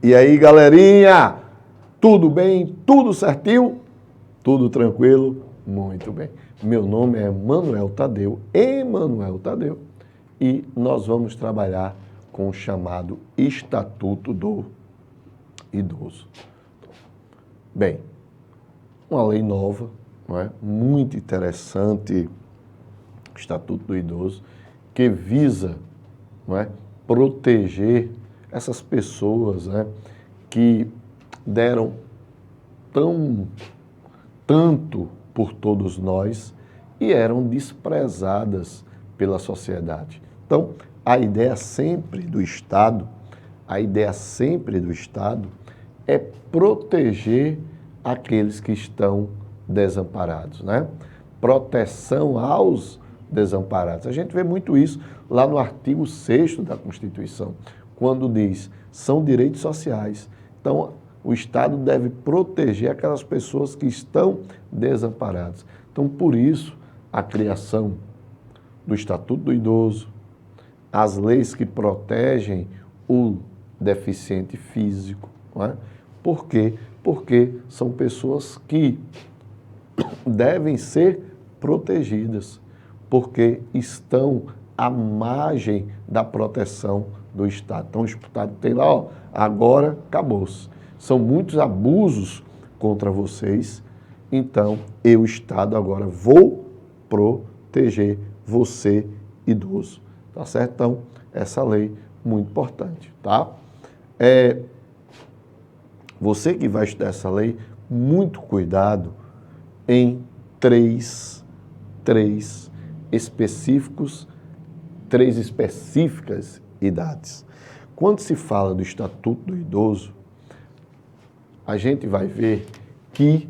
E aí, galerinha? Tudo bem? Tudo certinho? Tudo tranquilo? Muito bem. Meu nome é Emanuel Tadeu, e nós vamos trabalhar com o chamado Estatuto do Idoso. Bem, uma lei nova, não é? Muito interessante, Estatuto do Idoso, que visa, não é, proteger essas pessoas, né, que deram tanto por todos nós e eram desprezadas pela sociedade. Então, a ideia sempre do Estado é proteger aqueles que estão desamparados, né? Proteção aos desamparados. A gente vê muito isso lá no artigo 6º da Constituição, quando diz, são direitos sociais. Então, o Estado deve proteger aquelas pessoas que estão desamparadas. Então, por isso, a criação do Estatuto do Idoso, as leis que protegem o deficiente físico, não é? Por quê? Porque são pessoas que devem ser protegidas, porque estão à margem da proteção do Estado. Então, o Estado tem lá, ó, agora acabou-se. São muitos abusos contra vocês, então eu, Estado, agora vou proteger você, idoso. Tá certo? Então, essa lei é muito importante, tá? Você que vai estudar essa lei, muito cuidado em três específicas idades. Quando se fala do Estatuto do Idoso, a gente vai ver que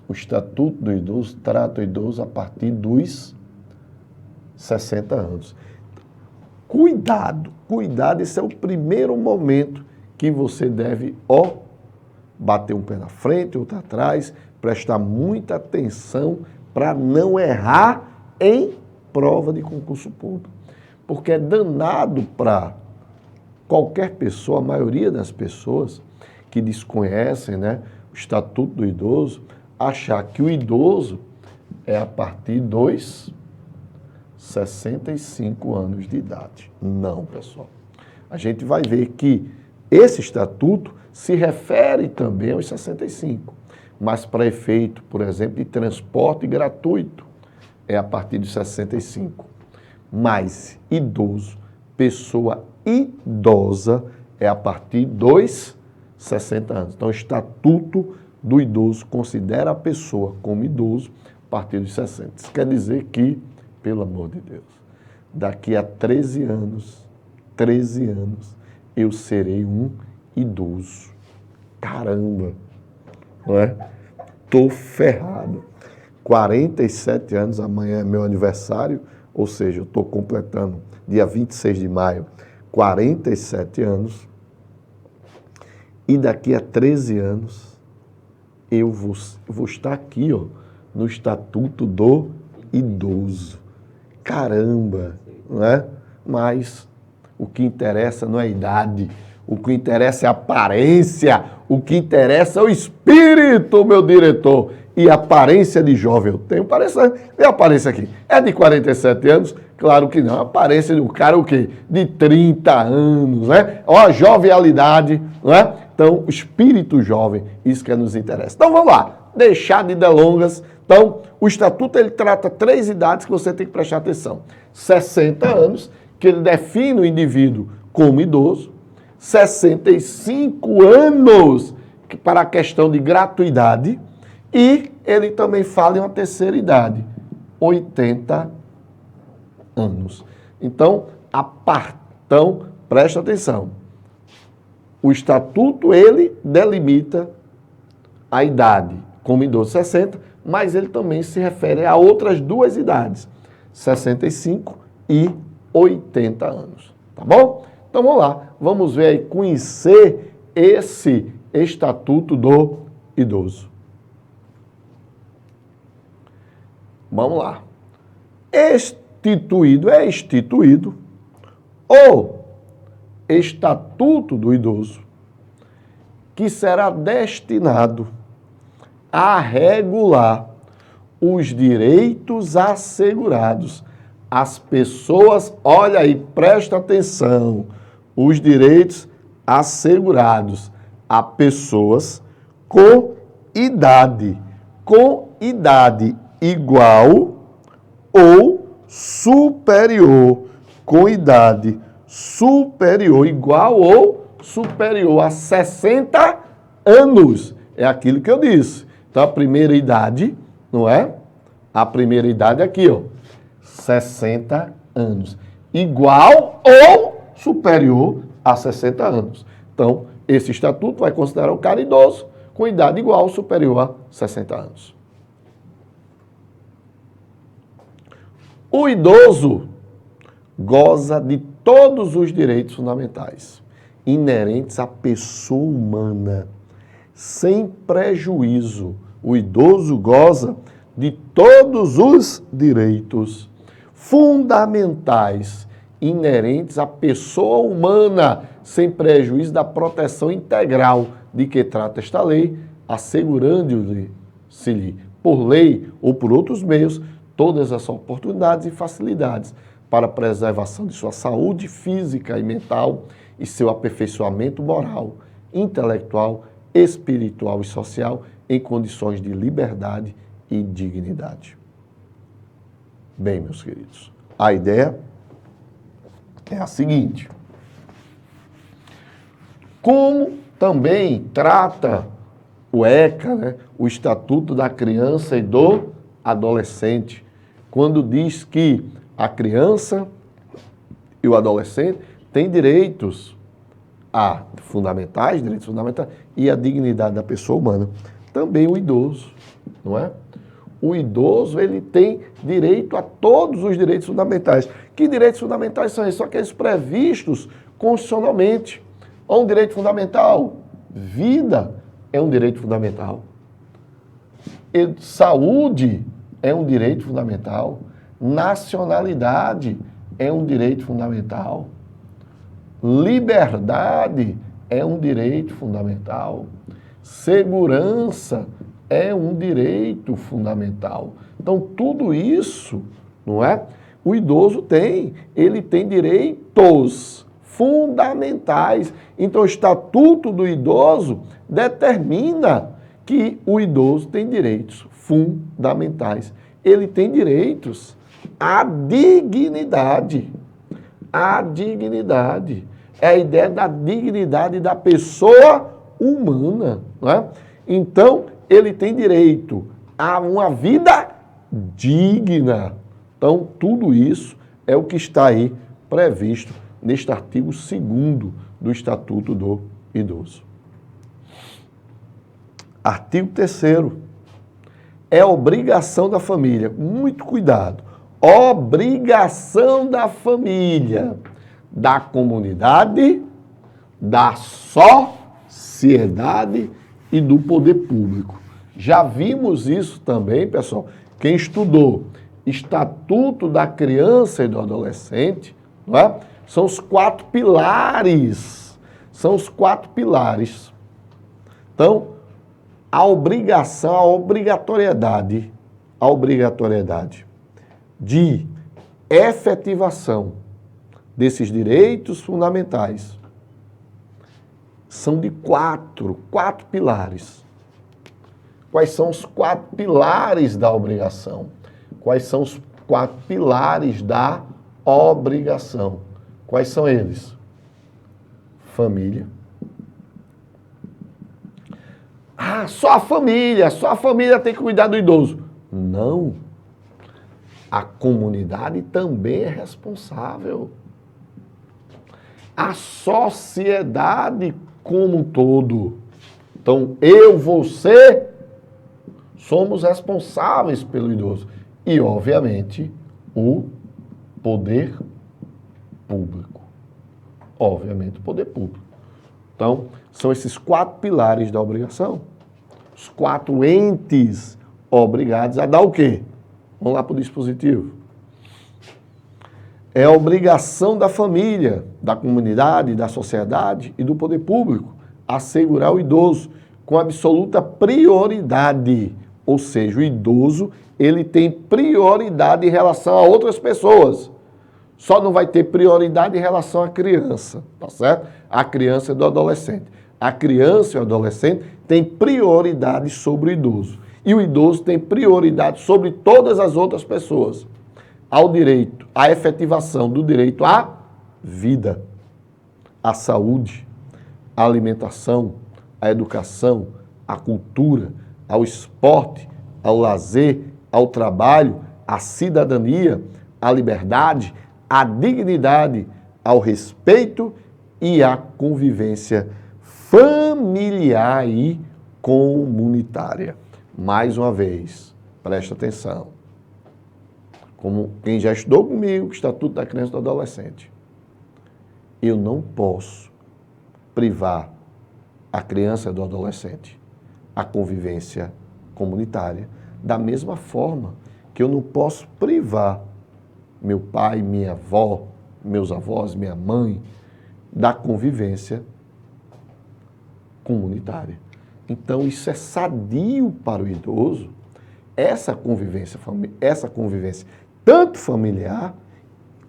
o Estatuto do Idoso trata o idoso a partir dos 60 anos. Cuidado, esse é o primeiro momento que você deve, bater um pé na frente, outro atrás, prestar muita atenção para não errar em prova de concurso público. Porque é danado para qualquer pessoa, a maioria das pessoas que desconhecem, né, o Estatuto do Idoso, achar que o idoso é a partir dos 65 anos de idade. Não, pessoal. A gente vai ver que esse estatuto se refere também aos 65, mas para efeito, por exemplo, de transporte gratuito, é a partir dos 65. Mas idoso, pessoa idosa, é a partir dos 60 anos. Então, o Estatuto do Idoso considera a pessoa como idoso a partir dos 60. Isso quer dizer que, pelo amor de Deus, daqui a 13 anos, eu serei um idoso. Caramba, não é? Tô ferrado. 47 anos, amanhã é meu aniversário, ou seja, eu estou completando, dia 26 de maio, 47 anos, e daqui a 13 anos, eu vou estar aqui, no Estatuto do Idoso. Caramba, não é? Mas o que interessa não é a idade, o que interessa é a aparência, o que interessa é o espírito, meu diretor. E a aparência de jovem eu tenho. Vê a aparência aqui. É de 47 anos? Claro que não. A aparência de um cara, o quê? De 30 anos, né? Ó, a jovialidade, não é? Então, o espírito jovem, isso que nos interessa. Então, vamos lá. Deixar de delongas. Então, o Estatuto, ele trata 3 idades que você tem que prestar atenção. 60 anos, que ele define o indivíduo como idoso. 65 anos, para a questão de gratuidade. E ele também fala em uma terceira idade, 80 anos. Então, presta atenção. O Estatuto, ele delimita a idade como idoso 60, mas ele também se refere a outras 2 idades, 65 e 80 anos. Tá bom? Então, vamos lá. Vamos ver aí, conhecer esse Estatuto do Idoso. Vamos lá. É instituído o Estatuto do Idoso que será destinado a regular os direitos assegurados às pessoas, olha aí, presta atenção, os direitos assegurados a pessoas com idade igual ou superior, com idade superior, igual ou superior a 60 anos. É aquilo que eu disse. Então, a primeira idade, não é? A primeira idade aqui, ó, 60 anos. Igual ou superior a 60 anos. Então, esse estatuto vai considerar o cara idoso com idade igual ou superior a 60 anos. O idoso goza de todos os direitos fundamentais inerentes à pessoa humana, sem prejuízo. O idoso goza de todos os direitos fundamentais inerentes à pessoa humana, sem prejuízo da proteção integral de que trata esta lei, assegurando-lhe, por lei ou por outros meios, todas as oportunidades e facilidades para a preservação de sua saúde física e mental e seu aperfeiçoamento moral, intelectual, espiritual e social em condições de liberdade e dignidade. Bem, meus queridos, a ideia é a seguinte. Como também trata o ECA, né, o Estatuto da Criança e do Adolescente, quando diz que a criança e o adolescente têm direitos fundamentais e a dignidade da pessoa humana. Também o idoso, não é? O idoso, ele tem direito a todos os direitos fundamentais. Que direitos fundamentais são esses? São aqueles previstos constitucionalmente. Um direito fundamental, vida é um direito fundamental. Saúde é um direito fundamental. Nacionalidade é um direito fundamental. Liberdade é um direito fundamental. Segurança é um direito fundamental. Então, tudo isso, não é? O idoso tem, ele tem direitos fundamentais. Então, o Estatuto do Idoso determina que o idoso tem direitos fundamentais. Ele tem direitos à dignidade. A dignidade. É a ideia da dignidade da pessoa humana, não é? Então, ele tem direito a uma vida digna. Então, tudo isso é o que está aí previsto neste artigo 2º do Estatuto do Idoso. Artigo 3º. É obrigação da família. Muito cuidado. Obrigação da família, da comunidade, da sociedade e do poder público. Já vimos isso também, pessoal. Quem estudou Estatuto da Criança e do Adolescente, não é? São os 4 pilares. São os 4 pilares. Então, a obrigatoriedade de efetivação desses direitos fundamentais são de 4 pilares. Quais são os 4 pilares da obrigação? Quais são os 4 pilares da obrigação? Quais são eles? Família. Só a família tem que cuidar do idoso. Não. A comunidade também é responsável. A sociedade como um todo. Então, você, somos responsáveis pelo idoso. E, obviamente, o poder público. Obviamente, o poder público. Então, são esses 4 pilares da obrigação. Os 4 entes obrigados a dar o quê? Vamos lá para o dispositivo. É a obrigação da família, da comunidade, da sociedade e do poder público assegurar o idoso com absoluta prioridade. Ou seja, o idoso, ele tem prioridade em relação a outras pessoas. Só não vai ter prioridade em relação à criança, tá certo? A criança e do adolescente. A criança e o adolescente têm prioridade sobre o idoso. E o idoso tem prioridade sobre todas as outras pessoas. Ao direito, à efetivação do direito à vida, à saúde, à alimentação, à educação, à cultura, ao esporte, ao lazer, ao trabalho, à cidadania, à liberdade, à dignidade, ao respeito e à convivência familiar e comunitária. Mais uma vez, presta atenção. Como quem já estudou comigo, o Estatuto da Criança e do Adolescente. Eu não posso privar a criança e do adolescente a convivência comunitária, da mesma forma que eu não posso privar meu pai, minha avó, meus avós, minha mãe, da convivência comunitária. Então, isso é sadio para o idoso, essa convivência tanto familiar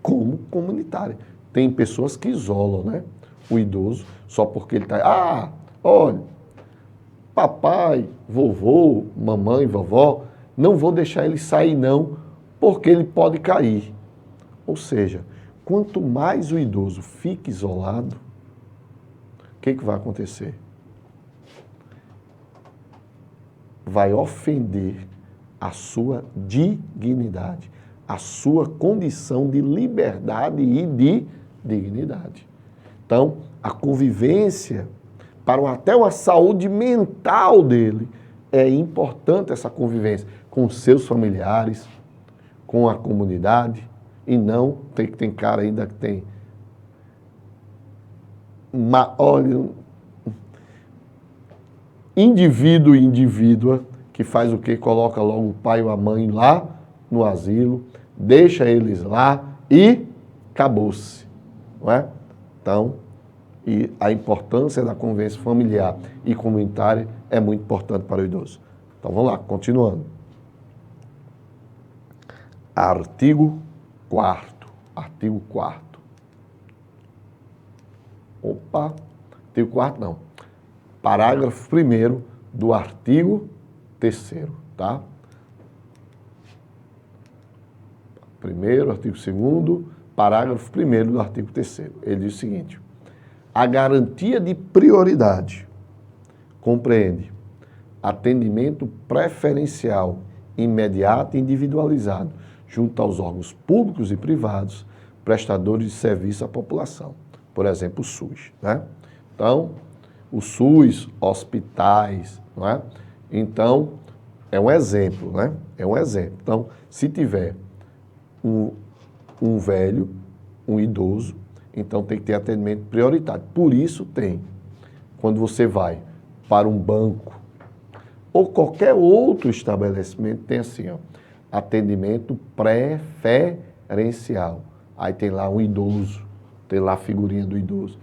como comunitária. Tem pessoas que isolam, né, o idoso só porque ele está... olha, papai, vovô, mamãe, vovó, não vou deixar ele sair não, porque ele pode cair. Ou seja, quanto mais o idoso fica isolado, o que vai acontecer? Vai ofender a sua dignidade, a sua condição de liberdade e de dignidade. Então, a convivência, para até uma saúde mental dele, é importante essa convivência com seus familiares, com a comunidade, e não, tem cara ainda que tem, olha, indivíduo e indivídua, que faz o quê? Coloca logo o pai ou a mãe lá no asilo, deixa eles lá e acabou-se, não é? Então, e a importância da convivência familiar e comunitária é muito importante para o idoso. Então, vamos lá, continuando. Artigo 4º. Artigo 4º. Opa, artigo 4º não. Parágrafo 1º do artigo 3º, tá? Primeiro, artigo 2º, parágrafo 1º do artigo 3º. Ele diz o seguinte: a garantia de prioridade compreende atendimento preferencial, imediato e individualizado, junto aos órgãos públicos e privados, prestadores de serviço à população. Por exemplo, o SUS, né? Então, o SUS, hospitais, não é? Então, é um exemplo, né? É um exemplo. Então, se tiver um velho, um idoso, então tem que ter atendimento prioritário. Por isso tem, quando você vai para um banco ou qualquer outro estabelecimento, tem assim, ó, atendimento preferencial. Aí tem lá um idoso, tem lá a figurinha do idoso.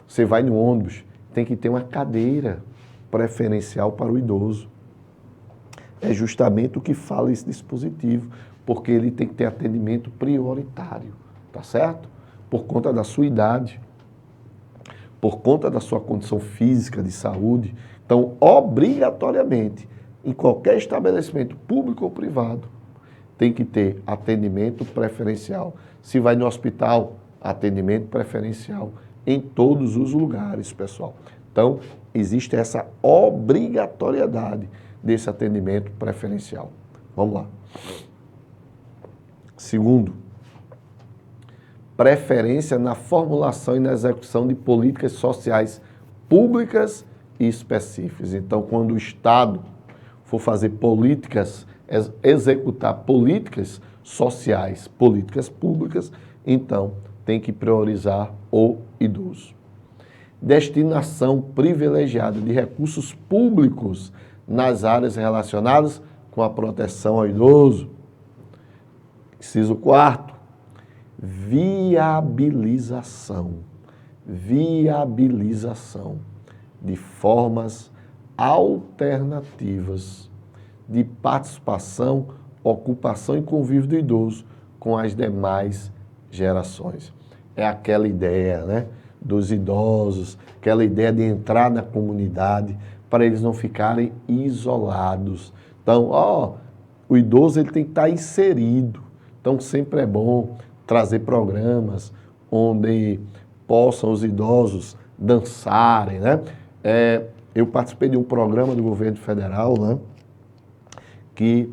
Você vai no ônibus, tem que ter uma cadeira preferencial para o idoso. É justamente o que fala esse dispositivo, porque ele tem que ter atendimento prioritário, tá certo? Por conta da sua idade, por conta da sua condição física, de saúde. Então, obrigatoriamente, em qualquer estabelecimento público ou privado, tem que ter atendimento preferencial. Se vai no hospital, atendimento preferencial em todos os lugares, pessoal. Então, existe essa obrigatoriedade desse atendimento preferencial. Vamos lá. Segundo, preferência na formulação e na execução de políticas sociais públicas e específicas. Então, quando o Estado for fazer políticas, executar políticas sociais, políticas públicas, então tem que priorizar o idoso. Destinação privilegiada de recursos públicos nas áreas relacionadas com a proteção ao idoso. Inciso 4º, viabilização. Viabilização. de formas alternativas de participação, ocupação e convívio do idoso com as demais gerações. É aquela ideia, né, dos idosos, aquela ideia de entrar na comunidade para eles não ficarem isolados. Então, o idoso ele tem que estar inserido. Então, sempre é bom trazer programas onde possam os idosos dançarem, né? Eu participei de um programa do governo federal, né, que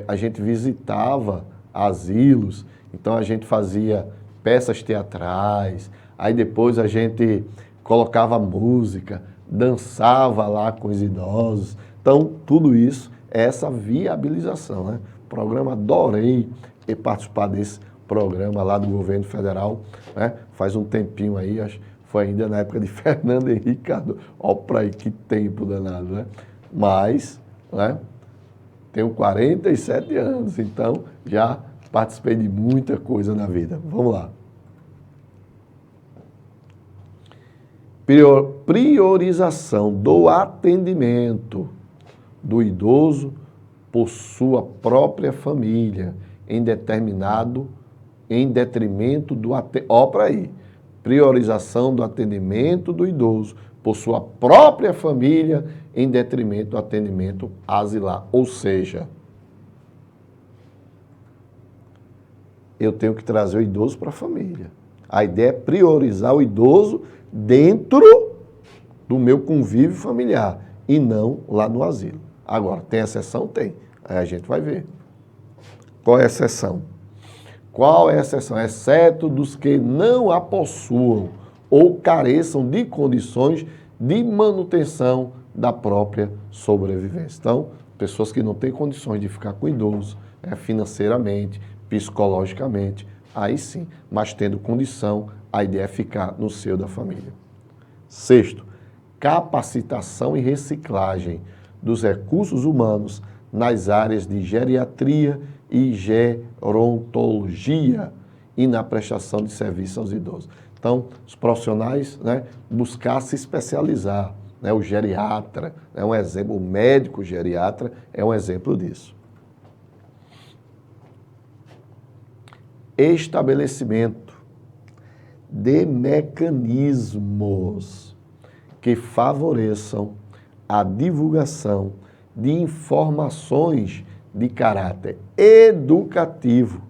a gente visitava asilos, então a gente fazia peças teatrais, aí depois a gente colocava música, dançava lá com os idosos. Então, tudo isso é essa viabilização, né? Programa, adorei participar desse programa lá do governo federal, né? Faz um tempinho aí, acho que foi ainda na época de Fernando Henrique Cardoso. Olha para aí que tempo danado, né? Mas, né, tenho 47 anos, então já participei de muita coisa na vida. Vamos lá. Priorização do atendimento do idoso por sua própria família, em detrimento do atendimento. Ó, para aí. Priorização do atendimento do idoso por sua própria família, em detrimento do atendimento asilar. Ou seja, eu tenho que trazer o idoso para a família. A ideia é priorizar o idoso dentro do meu convívio familiar e não lá no asilo. Agora, tem exceção? Tem. Aí a gente vai ver. Qual é a exceção? Qual é a exceção? Exceto dos que não a possuam ou careçam de condições de manutenção da própria sobrevivência. Então, pessoas que não têm condições de ficar com o idoso, financeiramente, psicologicamente, aí sim, mas tendo condição, a ideia é ficar no seio da família. Sexto, capacitação e reciclagem dos recursos humanos nas áreas de geriatria e gerontologia e na prestação de serviço aos idosos. Então, os profissionais, né, buscar se especializar, né, o geriatra é um exemplo, o médico geriatra é um exemplo disso. Estabelecimento de mecanismos que favoreçam a divulgação de informações de caráter educativo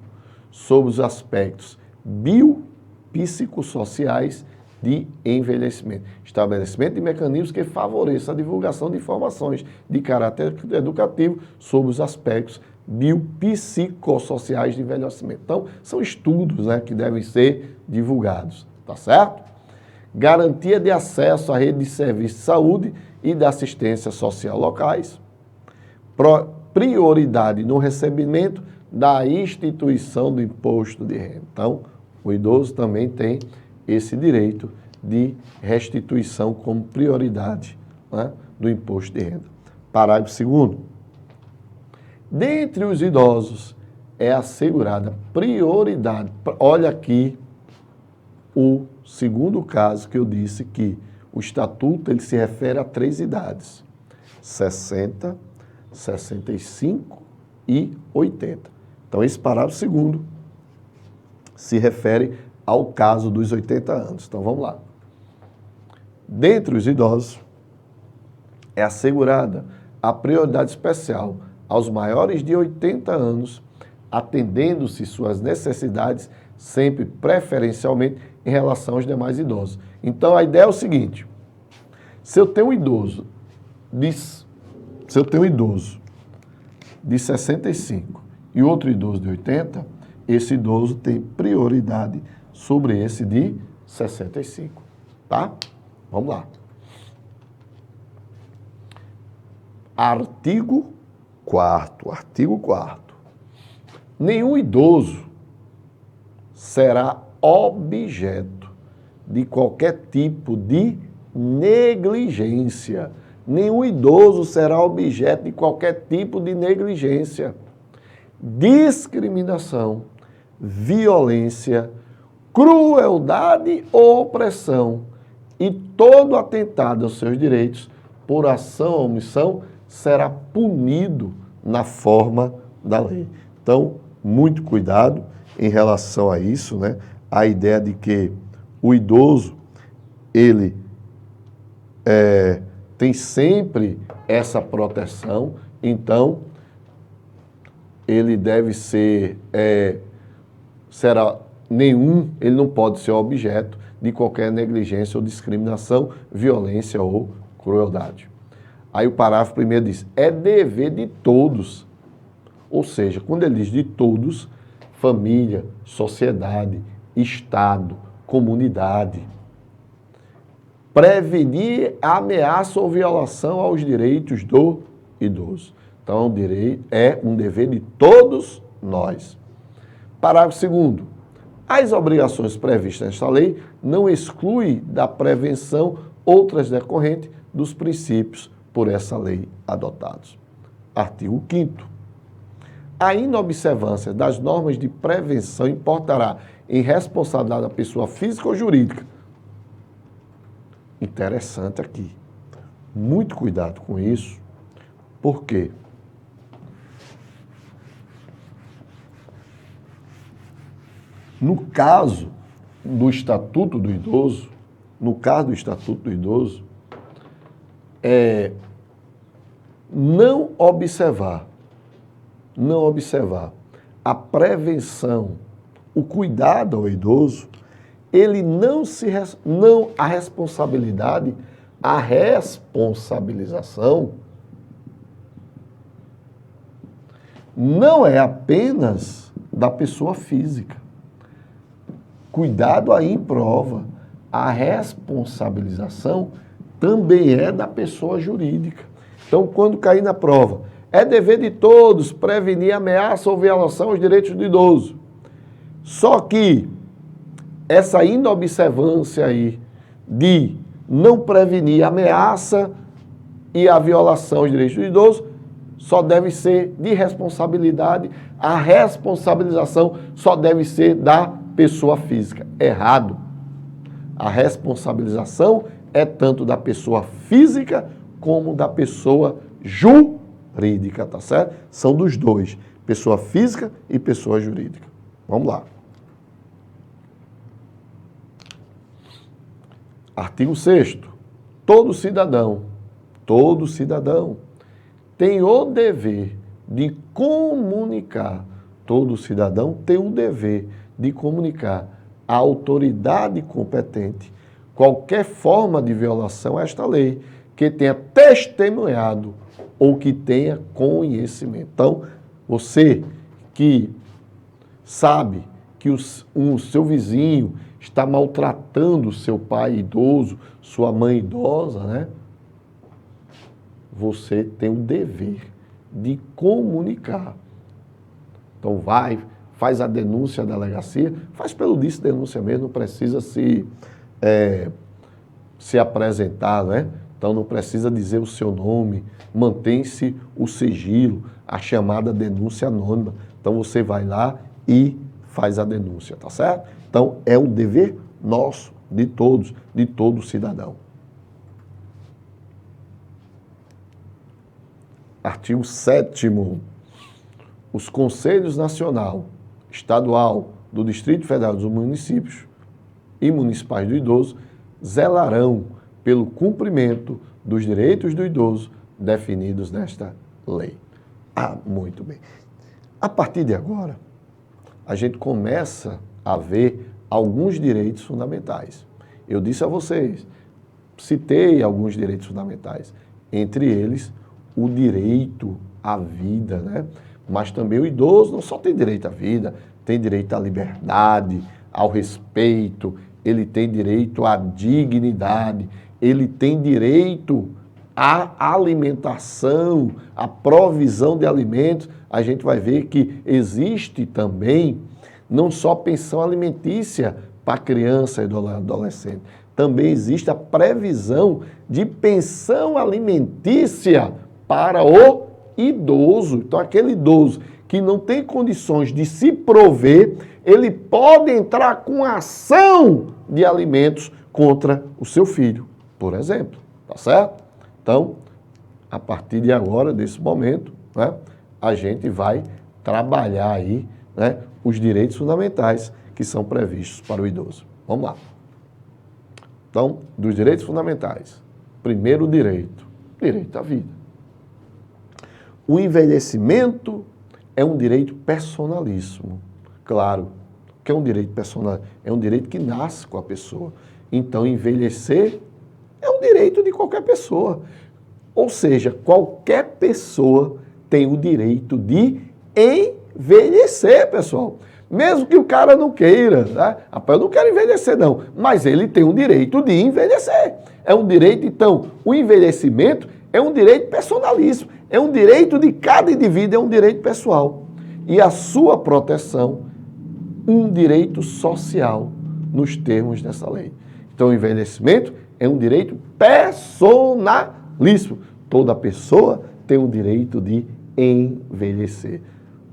sobre os aspectos biopsicossociais de envelhecimento. Estabelecimento de mecanismos que favoreçam a divulgação de informações de caráter educativo sobre os aspectos biopsicossociais de envelhecimento. Então, são estudos, né, que devem ser divulgados, tá certo? Garantia de acesso à rede de serviços de saúde e de assistência social locais. Prioridade no recebimento da instituição do imposto de renda. Então, o idoso também tem esse direito de restituição como prioridade, né, do imposto de renda. Parágrafo 2º. Dentre os idosos é assegurada prioridade. Olha aqui o segundo caso que eu disse que o estatuto ele se refere a 3 idades: 60, 65 e 80. Então, esse parágrafo 2º se refere ao caso dos 80 anos. Então, vamos lá. Dentre os idosos, é assegurada a prioridade especial aos maiores de 80 anos, atendendo-se suas necessidades sempre preferencialmente em relação aos demais idosos. Então, a ideia é o seguinte: se eu tenho um idoso de 65 e outro idoso de 80, esse idoso tem prioridade sobre esse de 65, tá? Vamos lá. Artigo 4º. Nenhum idoso será objeto de qualquer tipo de negligência. Nenhum idoso será objeto de qualquer tipo de negligência, discriminação, violência, crueldade ou opressão e todo atentado aos seus direitos, por ação ou omissão, será punido na forma da lei. Então, muito cuidado em relação a isso, né? A ideia de que o idoso, ele tem sempre essa proteção, então ele deve ser, ele não pode ser objeto de qualquer negligência ou discriminação, violência ou crueldade. Aí o parágrafo primeiro diz, é dever de todos, ou seja, quando ele diz de todos, família, sociedade, Estado, comunidade, prevenir a ameaça ou violação aos direitos do idoso. Então, é um dever de todos nós. Parágrafo 2º. As obrigações previstas nesta lei não excluem da prevenção outras decorrentes dos princípios por essa lei adotados. Artigo 5º. A inobservância das normas de prevenção importará em responsabilidade da pessoa física ou jurídica. Interessante aqui. Muito cuidado com isso. Por quê? No caso do Estatuto do Idoso, não observar a prevenção, o cuidado ao idoso, ele a responsabilização não é apenas da pessoa física. Cuidado aí em prova. A responsabilização também é da pessoa jurídica. Então, quando cair na prova, é dever de todos prevenir ameaça ou violação aos direitos do idoso. Só que essa inobservância aí de não prevenir a ameaça e a violação aos direitos do idoso só deve ser de responsabilidade, a responsabilização só deve ser da pessoa física. Errado. A responsabilização é tanto da pessoa física como da pessoa jurídica, tá certo? São dos dois, pessoa física e pessoa jurídica. Vamos lá. Artigo 6º. Todo cidadão tem o dever de comunicar, todo cidadão tem o dever de comunicar à autoridade competente qualquer forma de violação a esta lei que tenha testemunhado ou que tenha conhecimento. Então, você que sabe que o seu vizinho está maltratando seu pai idoso, sua mãe idosa, né? Você tem o dever de comunicar. Então faz a denúncia à delegacia, faz pelo Disque Denúncia mesmo, não precisa se apresentar, né? Então não precisa dizer o seu nome, mantém-se o sigilo, a chamada denúncia anônima. Então você vai lá e faz a denúncia, tá certo? Então é um dever nosso, de todos, de todo cidadão. Artigo 7º. Os Conselhos Nacional, Estadual, do Distrito Federal dos municípios e municipais do idoso zelarão pelo cumprimento dos direitos do idoso definidos nesta lei. Muito bem. A partir de agora, a gente começa a ver alguns direitos fundamentais. Eu disse a vocês, citei alguns direitos fundamentais, entre eles o direito à vida, né? Mas também o idoso não só tem direito à vida, tem direito à liberdade, ao respeito, ele tem direito à dignidade, ele tem direito à alimentação, à provisão de alimentos. A gente vai ver que existe também não só pensão alimentícia para criança e adolescente, também existe a previsão de pensão alimentícia para o idoso. Então, aquele idoso que não tem condições de se prover, ele pode entrar com ação de alimentos contra o seu filho, por exemplo, tá certo? Então, a partir de agora, desse momento, né, a gente vai trabalhar aí, né, os direitos fundamentais que são previstos para o idoso. Vamos lá. Então, dos direitos fundamentais, primeiro direito à vida. O envelhecimento é um direito personalíssimo. Claro, que é um direito personal, é um direito que nasce com a pessoa. Então, envelhecer é um direito de qualquer pessoa. Ou seja, qualquer pessoa tem o direito de envelhecer, pessoal. Mesmo que o cara não queira, né? Rapaz, eu não quero envelhecer, não. Mas ele tem o direito de envelhecer. É um direito, então, o envelhecimento é um direito personalíssimo. É um direito de cada indivíduo, é um direito pessoal. E a sua proteção, um direito social, nos termos dessa lei. Então, o envelhecimento é um direito personalíssimo. Toda pessoa tem o direito de envelhecer.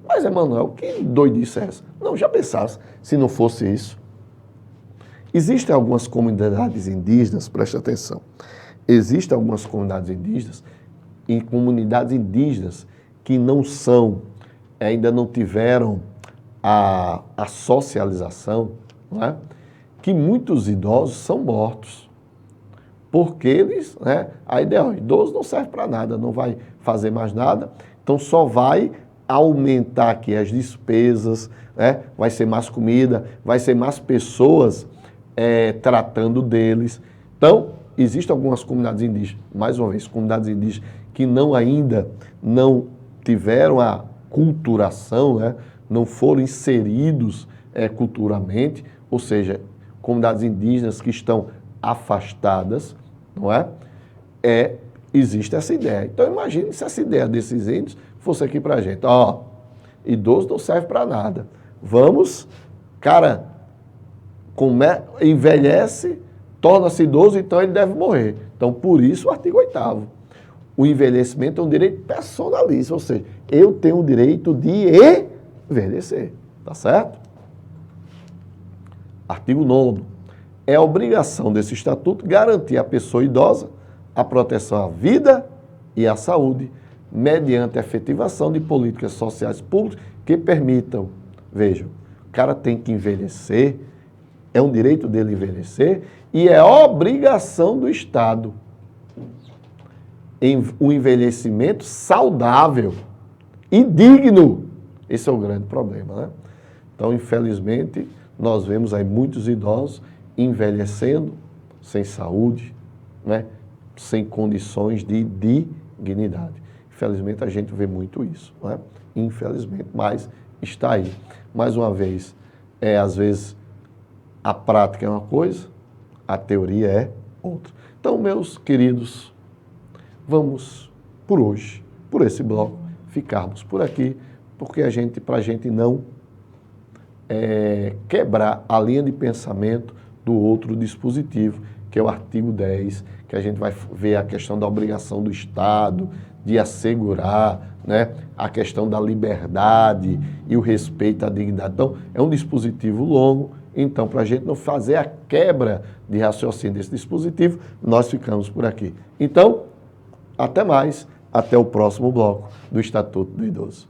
Mas, Emanuel, que doidice é essa? Não, já pensasse se não fosse isso. Existem algumas comunidades indígenas, preste atenção, existem algumas comunidades indígenas e comunidades indígenas que não são, ainda não tiveram a socialização, não é? Que muitos idosos são mortos. Porque eles, né, a ideia, o idoso não serve para nada, não vai fazer mais nada, então só vai aumentar aqui as despesas, né? Vai ser mais comida, vai ser mais pessoas tratando deles. Então, existem algumas comunidades indígenas, mais uma vez, comunidades indígenas que ainda não tiveram a culturação, né? Não foram inseridos culturalmente, ou seja, comunidades indígenas que estão afastadas, não é? Existe essa ideia. Então, imagine se essa ideia desses índios fosse aqui pra gente. Ó, idoso não serve para nada. Vamos, cara, envelhece, torna-se idoso, então ele deve morrer. Então, por isso, o artigo 8º. O envelhecimento é um direito personalíssimo, ou seja, eu tenho o direito de envelhecer, tá certo? Artigo 9º. É obrigação desse estatuto garantir à pessoa idosa a proteção à vida e à saúde, mediante a efetivação de políticas sociais públicas que permitam, vejam, o cara tem que envelhecer, é um direito dele envelhecer e é obrigação do Estado um envelhecimento saudável e digno. Esse é o grande problema, né? Então, infelizmente, nós vemos aí muitos idosos envelhecendo sem saúde, né? Sem condições de dignidade. Infelizmente, a gente vê muito isso, não é? Infelizmente, mas está aí. Mais uma vez, às vezes, a prática é uma coisa, a teoria é outra. Então, meus queridos, vamos, por hoje, por esse bloco, ficarmos por aqui, porque para a gente não quebrar a linha de pensamento do outro dispositivo, que é o artigo 10, que a gente vai ver a questão da obrigação do Estado de assegurar, né, a questão da liberdade e o respeito à dignidade. Então, é um dispositivo longo, então, para a gente não fazer a quebra de raciocínio desse dispositivo, nós ficamos por aqui. Então, até mais, até o próximo bloco do Estatuto do Idoso.